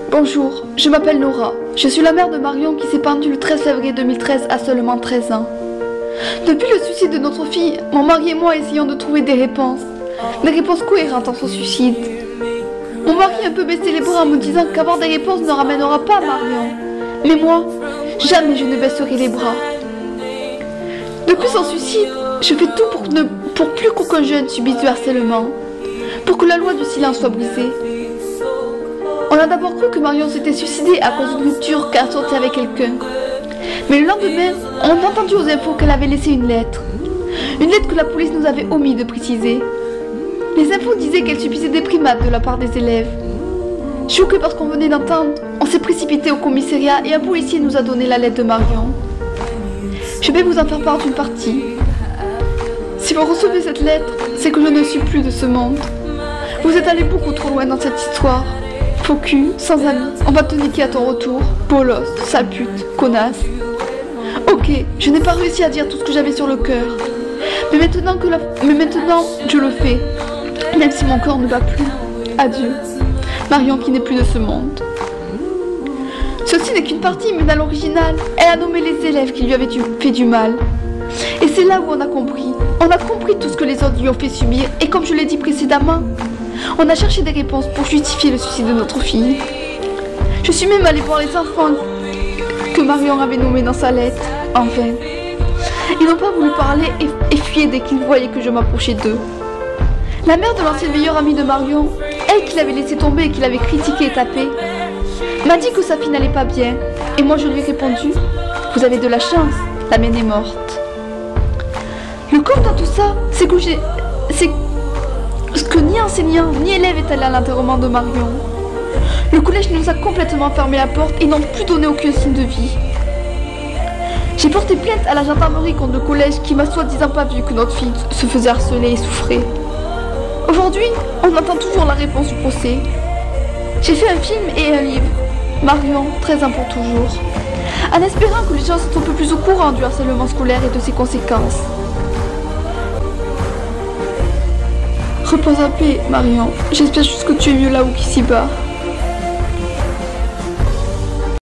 Bonjour, je m'appelle Nora. Je suis la mère de Marion qui s'est pendue le 13 février 2013 à seulement 13 ans. Depuis le suicide de notre fille, mon mari et moi essayons de trouver des réponses cohérentes à son suicide. Mon mari a un peu baissé les bras en me disant qu'avoir des réponses ne ramènera pas Marion. Mais moi, jamais je ne baisserai les bras. Depuis son suicide, je fais tout pour plus qu'aucun jeune subisse du harcèlement, pour que la loi du silence soit brisée. On a d'abord cru que Marion s'était suicidée à cause d'une rupture qu'elle sortait avec quelqu'un. Mais le lendemain, on a entendu aux infos qu'elle avait laissé une lettre. Une lettre que la police nous avait omis de préciser. Les infos disaient qu'elle subissait des primates de la part des élèves. Choqués par ce qu'on venait d'entendre, on s'est précipité au commissariat et un policier nous a donné la lettre de Marion. Je vais vous en faire part d'une partie. Si vous recevez cette lettre, c'est que je ne suis plus de ce monde. Vous êtes allé beaucoup trop loin dans cette histoire. Faux cul, sans amis, on va te niquer à ton retour. Bolos, sale pute, connasse. Ok, je n'ai pas réussi à dire tout ce que j'avais sur le cœur. Mais maintenant, je le fais. Même si mon corps ne va plus. Adieu. Marion qui n'est plus de ce monde. Ceci n'est qu'une partie, mais dans l'original, elle a nommé les élèves qui lui avaient fait du mal. Et c'est là où on a compris. On a compris tout ce que les autres lui ont fait subir. Et comme je l'ai dit précédemment, on a cherché des réponses pour justifier le suicide de notre fille. Je suis même allée voir les enfants que Marion avait nommés dans sa lettre, en vain. Ils n'ont pas voulu parler et fuyaient dès qu'ils voyaient que je m'approchais d'eux. La mère de l'ancienne meilleure amie de Marion, elle qui l'avait laissé tomber et qui l'avait critiqué et tapé, m'a dit que sa fille n'allait pas bien. Et moi je lui ai répondu, vous avez de la chance, la mienne est morte. Le compte dans tout ça, c'est que ni enseignant ni élève est allé à l'enterrement de Marion. Le collège nous a complètement fermé la porte et n'ont plus donné aucun signe de vie. J'ai porté plainte à la gendarmerie contre le collège qui m'a soi-disant pas vu que notre fille se faisait harceler et souffrait. Aujourd'hui, on attend toujours la réponse du procès. J'ai fait un film et un livre, Marion, 13 ans pour toujours, en espérant que les gens sont un peu plus au courant du harcèlement scolaire et de ses conséquences. Repose en paix, Marion. J'espère juste que tu es mieux là-haut qu'ici-bas.